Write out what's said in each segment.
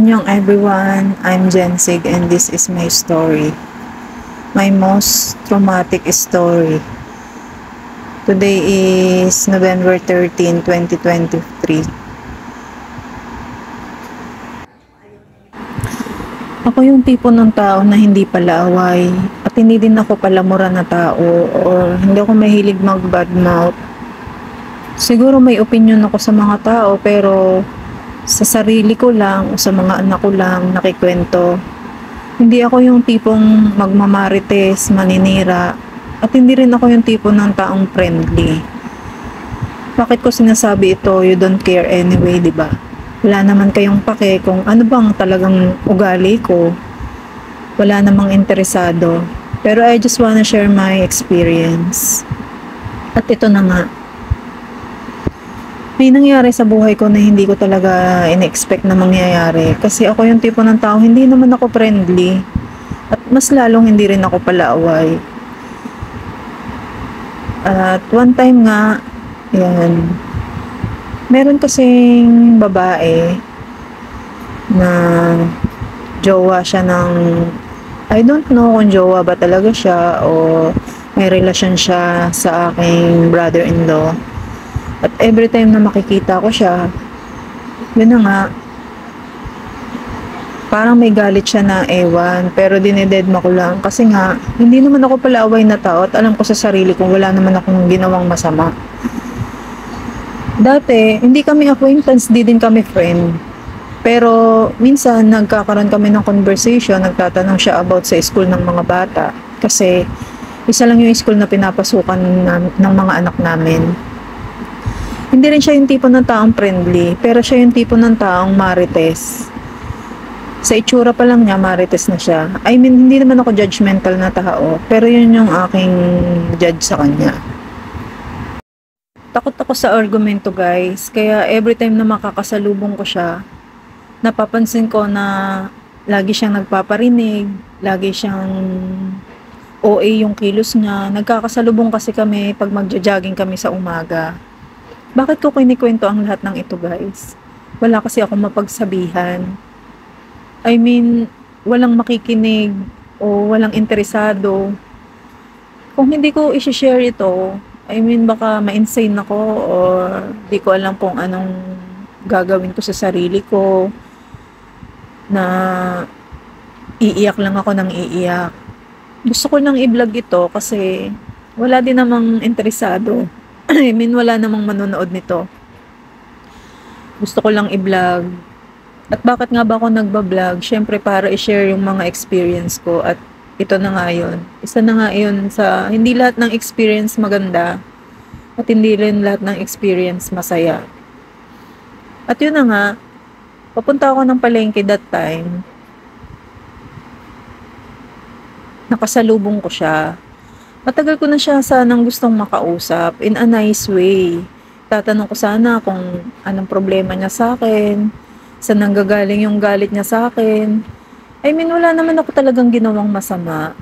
Annyeong everyone, I'm Jensig and this is my story. My most traumatic story. Today is November 13, 2023. Ako yung tipo ng tao na hindi palaaway at hindi din ako palamura na tao or hindi ako mahilig mag-badmouth. Siguro may opinion ako sa mga tao pero sa sarili ko lang o sa mga anak ko lang nakikwento. Hindi ako yung tipong magmamarites, maninira, at hindi rin ako yung tipo ng taong friendly. Bakit ko sinasabi ito? You don't care anyway, di ba? Wala naman kayong pake kung ano bang talagang ugali ko. Wala namang interesado. Pero I just wanna share my experience. At ito na nga. May nangyari sa buhay ko na hindi ko talaga in-expect na mangyayari. Kasi ako yung tipo ng tao, hindi naman ako friendly. At mas lalong hindi rin ako palaaway. At one time nga, yan, meron kasing babae na jowa siya ng, I don't know kung jowa ba talaga siya o may relasyon siya sa aking brother-in-law. At every time na makikita ko siya, yun na nga, parang may galit siya na ewan, pero dinededma ko lang. Kasi nga, hindi naman ako palaaway na tao at alam ko sa sarili kong wala naman akong ginawang masama. Dati, hindi kami acquaintance, di din kami friend. Pero minsan, nagkakaroon kami ng conversation, nagtatanong siya about sa school ng mga bata. Kasi, isa lang yung school na pinapasukan ng mga anak namin. Hindi rin siya yung tipo ng taong friendly, pero siya yung tipo ng taong marites. Sa itsura pa lang niya, marites na siya. I mean, hindi naman ako judgmental na tao, pero yun yung aking judge sa kanya. Takot ako sa argumento, guys, kaya every time na makakasalubong ko siya, napapansin ko na lagi siyang nagpaparinig, lagi siyang OA yung kilos niya. Nagkakasalubong kasi kami pag magja-jogging kami sa umaga. Bakit ko kinikwento ang lahat ng ito, guys? Wala kasi akong mapagsabihan. I mean, walang makikinig o walang interesado. Kung hindi ko i-share ito, I mean, baka ma-insane ako or di ko alam kung anong gagawin ko sa sarili ko na iiyak lang ako ng iiyak. Gusto ko lang i-vlog ito kasi wala din namang interesado. I mean, wala namang manonood nito. Gusto ko lang i-vlog. At bakit nga ba ako nagba-vlog? Syempre para i-share yung mga experience ko. At ito na nga yun. Isa na nga yun sa, hindi lahat ng experience maganda. At hindi rin lahat ng experience masaya. At yun na nga, papunta ako ng palengke that time. Nakasalubong ko siya. Matagal ko na siya sanang gustong makausap in a nice way. Tatanong ko sana kung anong problema niya sa akin, saan nanggagaling yung galit niya sa akin. I mean, wala naman ako talagang ginawang masama.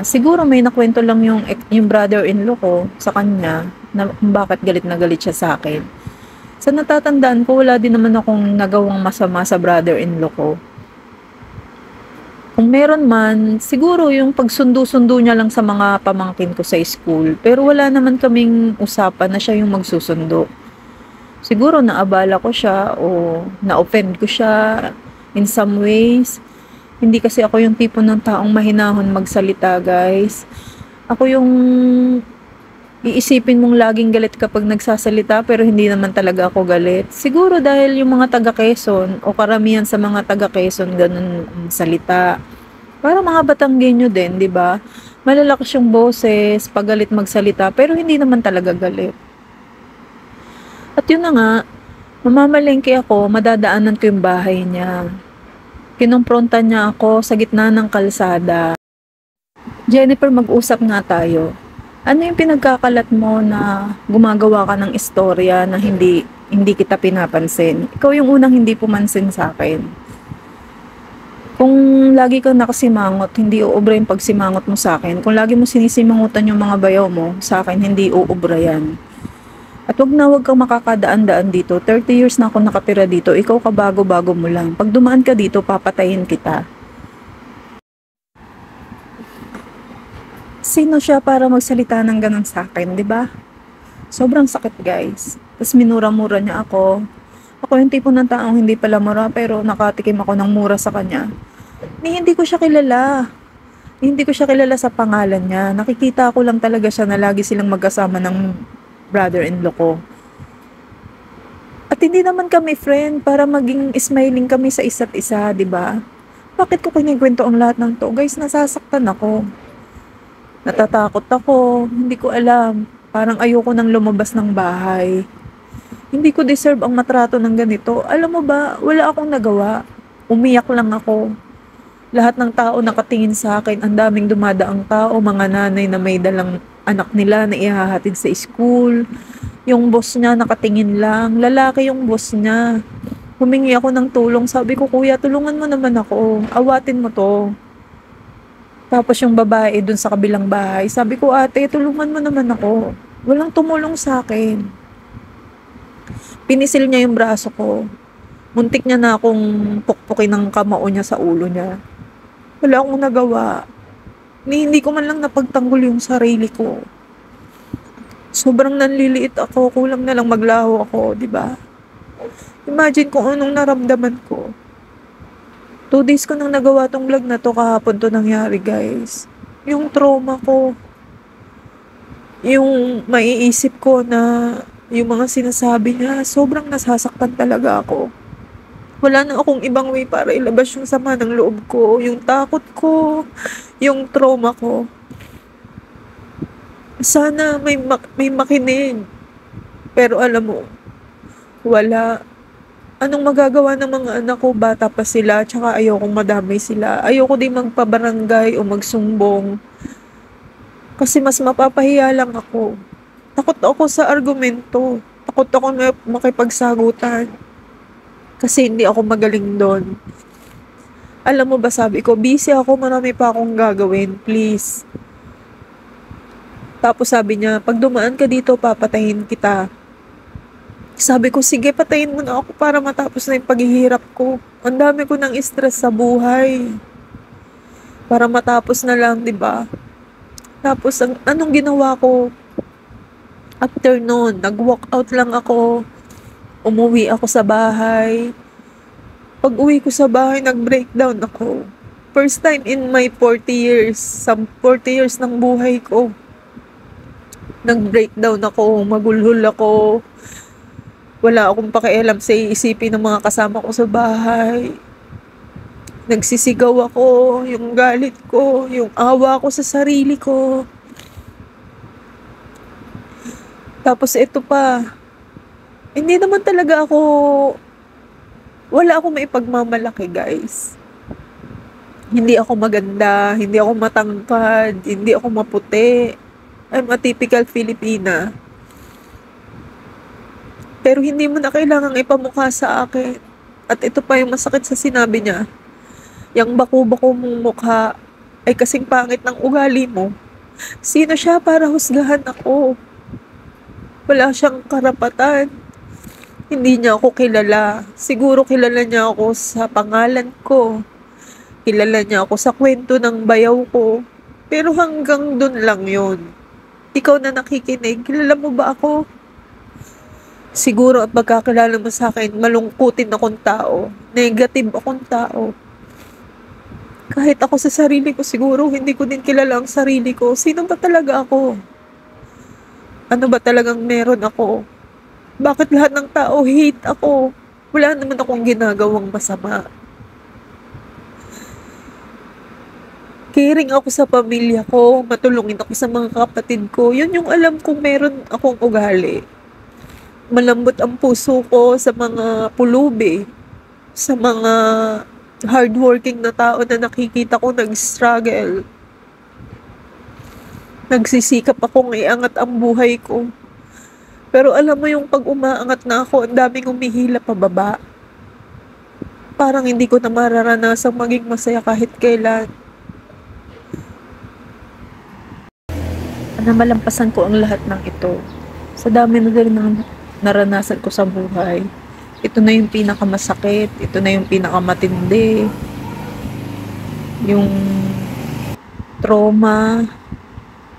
Siguro may nakwento lang yung brother-in-law ko sa kanya na bakit galit na galit siya sa akin. Sa natatandaan ko, wala din naman akong nagawang masama sa brother-in-law ko. Kung meron man, siguro yung pagsundo-sundo niya lang sa mga pamangkin ko sa school. Pero wala naman kaming usapan na siya yung magsusundo. Siguro naabala ko siya o na-offend ko siya in some ways. Hindi kasi ako yung tipo ng taong mahinahon magsalita, guys. Ako yung iisipin mong laging galit kapag nagsasalita pero hindi naman talaga ako galit. Siguro dahil yung mga taga-Quezon o karamihan sa mga taga-Quezon ganun salita. Para mga Batanggenyo din, di ba? Malalakas yung boses, pagalit magsalita pero hindi naman talaga galit. At yun na nga, mamamalengke ako, madadaanan ko yung bahay niya. Kinumpronta niya ako sa gitna ng kalsada. Jennifer, mag-usap nga tayo. Ano yung pinagkakalat mo na gumagawa ka ng istorya na hindi kita pinapansin? Ikaw yung unang hindi pumansin sa akin. Kung lagi kang nakasimangot, hindi uubra yung pagsimangot mo sa akin. Kung lagi mo sinisimangutan yung mga bayaw mo, sa akin hindi uubra yan. At wag kang makakadaan-daan dito. 30 years na ako nakatira dito. Ikaw kabago-bago mo lang. Pag dumaan ka dito, papatayin kita. Sino siya para magsalita ng ganun sa akin, di ba? Sobrang sakit, guys. Tapos minura-mura niya ako. Ako yung tipo ng taong hindi pala mura, pero nakatikim ako ng mura sa kanya. Hindi ko siya kilala. Hindi ko siya kilala sa pangalan niya. Nakikita ko lang talaga siya na lagi silang magkasama ng brother-in-law ko. At hindi naman kami friend para maging smiling kami sa isa't isa, di ba? Bakit ko kinikwento ang lahat ng to? Guys, nasasaktan ako. Natatakot ako. Hindi ko alam. Parang ayoko nang lumabas ng bahay. Hindi ko deserve ang matrato ng ganito. Alam mo ba, wala akong nagawa. Umiyak lang ako. Lahat ng tao nakatingin sa akin. Ang daming dumadaang tao, mga nanay na may dalang anak nila na ihahatid sa school. Yung boss niya nakatingin lang. Lalaki yung boss niya. Humingi ako ng tulong. Sabi ko, kuya, tulungan mo naman ako. Awatin mo to. Tapos yung babae dun sa kabilang bahay. Sabi ko, ate, tulungan mo naman ako. Walang tumulong sa akin. Pinisil niya yung braso ko. Muntik niya na akong pukpukin ng kamao niya sa ulo niya. Wala akong nagawa. Hindi ko man lang napagtanggol yung sarili ko. Sobrang nanliliit ako. Kulang na lang maglaho ako, di ba? Imagine kung anong naramdaman ko. 2 days ko nang nagawa tong vlog na to, kahapon to nangyari, guys. Yung trauma ko. Yung maiisip ko na yung mga sinasabi niya, sobrang nasasaktan talaga ako. Wala na akong ibang way para ilabas yung sama ng loob ko, yung takot ko, yung trauma ko. Sana may makinig. Pero alam mo, wala. Anong magagawa ng mga anak ko? Bata pa sila, tsaka ayokong madamay sila. Ayoko din magpabarangay o magsumbong. Kasi mas mapapahiya lang ako. Takot ako sa argumento. Takot ako na makipagsagutan. Kasi hindi ako magaling doon. Alam mo ba, sabi ko, busy ako, marami pa akong gagawin, please. Tapos sabi niya, pag dumaan ka dito, papatayin kita. Sabi ko, sige, patayin mo na ako para matapos na yung paghihirap ko. Ang dami ko ng stress sa buhay. Para matapos na lang, di ba? Tapos, anong ginawa ko? After noon, nag-walk out lang ako. Umuwi ako sa bahay. Pag uwi ko sa bahay, nag-breakdown ako. First time in my 40 years, sa 40 years ng buhay ko. Nag-breakdown ako, magulhol ako. Wala akong pakialam sa iisipin ng mga kasama ko sa bahay. Nagsisigaw ako, yung galit ko, yung awa ko sa sarili ko. Tapos ito pa, hindi naman talaga ako, wala akong maipagmamalaki, guys. Hindi ako maganda, hindi ako matangkad, hindi ako maputi. I'm a typical Filipina. Pero hindi mo na kailangang ipamukha sa akin. At ito pa yung masakit sa sinabi niya. Yung bako-bako mong mukha ay kasing pangit ng ugali mo. Sino siya para husgahan ako? Wala siyang karapatan. Hindi niya ako kilala. Siguro kilala niya ako sa pangalan ko. Kilala niya ako sa kwento ng bayaw ko. Pero hanggang dun lang yun. Ikaw na nakikinig, kilala mo ba ako? Siguro at pagkakilala mo sa akin, malungkutin akong tao. Negative akong tao. Kahit ako sa sarili ko, siguro hindi ko din kilala ang sarili ko. Sino ba talaga ako? Ano ba talagang meron ako? Bakit lahat ng tao hate ako? Wala naman akong ginagawang masama. Caring ako sa pamilya ko, matulungin ako sa mga kapatid ko. Yun yung alam kong meron akong ugali. Malambot ang puso ko sa mga pulubi, sa mga hardworking na tao na nakikita ko nag-struggle. Nagsisikap akong iangat ang buhay ko. Pero alam mo yung pag umaangat na ako, ang daming umihila pababa. Parang hindi ko na mararanasang maging masaya kahit kailan. Na malampasan ko ang lahat ng ito. Sa dami na din ng naranasan ko sa buhay, ito na yung pinakamasakit, ito na yung pinakamatindi, yung trauma,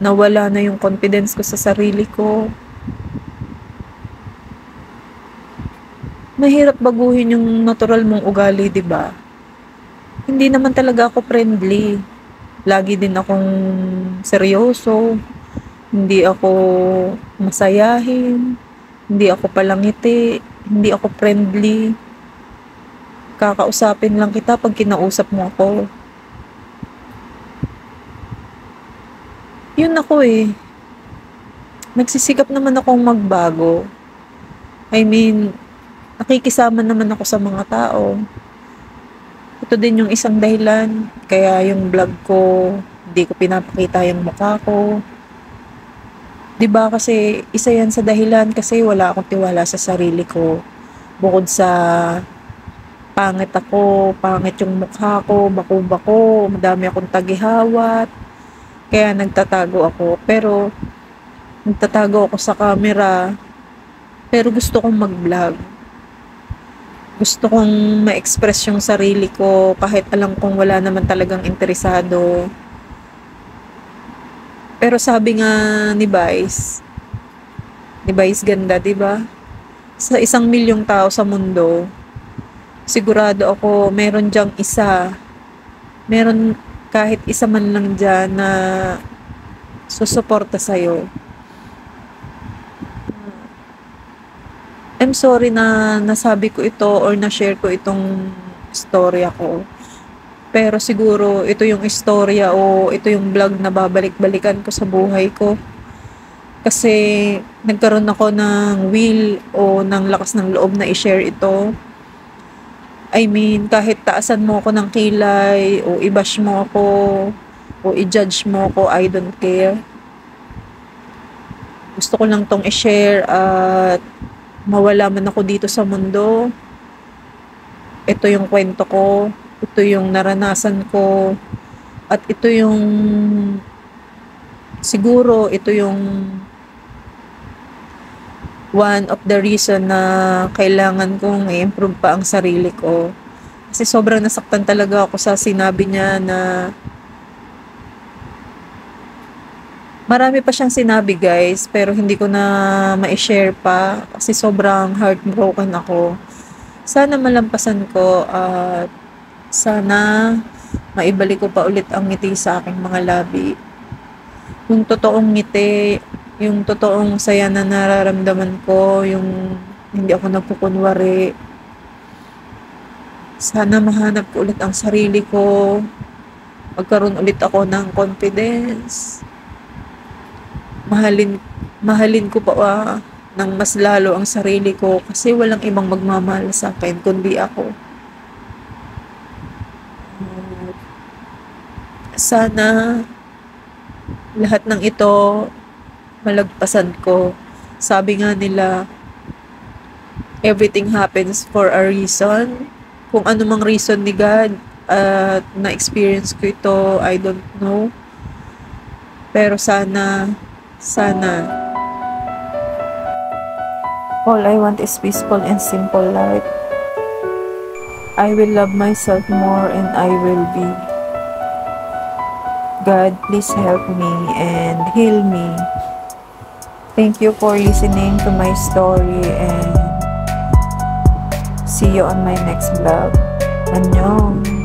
nawala na yung confidence ko sa sarili ko. Mahirap baguhin yung natural mong ugali, 'di ba? Hindi naman talaga ako friendly. Lagi din akong seryoso, hindi ako masayahin, hindi ako palangiti, hindi ako friendly. Kakausapin lang kita pag kinausap mo ako. Yun ako eh. Nagsisikap naman akong magbago. I mean, nakikisama naman ako sa mga tao. Ito din yung isang dahilan. Kaya yung vlog ko, hindi ko pinapakita yung mukha ko. 'Di ba kasi isa yan sa dahilan kasi wala akong tiwala sa sarili ko. Bukod sa pangit ako, pangit yung mukha ko, bako-bako, madami akong tagihawat. Kaya nagtatago ako. Pero nagtatago ako sa camera. Pero gusto kong mag-vlog. Gusto kong ma-express yung sarili ko kahit alam kong wala naman talagang interesado. Pero sabi nga ni Vice ganda, 'di ba? Sa 1,000,000 tao sa mundo, sigurado ako meron diyang isa, meron kahit isa man lang diyan na susuporta sa'yo. I'm sorry na nasabi ko ito or na-share ko itong storya ko. Pero siguro ito yung istorya o ito yung vlog na babalik-balikan ko sa buhay ko. Kasi nagkaroon ako ng will o ng lakas ng loob na i-share ito. I mean, kahit taasan mo ako ng kilay o i-bash mo ako o i-judge mo ako, I don't care. Gusto ko lang tong i-share at mawala man ako dito sa mundo. Ito yung kwento ko, ito yung naranasan ko, at ito yung siguro ito yung one of the reason na kailangan kong i-improve pa ang sarili ko. Kasi sobrang nasaktan talaga ako sa sinabi niya na marami pa siyang sinabi guys, pero hindi ko na ma-share pa kasi sobrang heartbroken ako. Sana malampasan ko at sana maibalik ko pa ulit ang ngiti sa aking mga labi. Yung totoong ngiti, yung totoong saya na nararamdaman ko, yung hindi ako nagkukunwari. Sana mahanap ko ulit ang sarili ko. Magkaroon ulit ako ng confidence. Mahalin ko pa ng mas lalo ang sarili ko kasi walang ibang magmamahal sa akin kundi ako. Sana lahat ng ito malagpasan ko. Sabi nga nila, everything happens for a reason. Kung ano mang reason ni God at na-experience ko ito, I don't know. Pero sana all I want is peaceful and simple life. I will love myself more and I will be. God, please help me and heal me. Thank you for listening to my story and see you on my next vlog. Annyeong!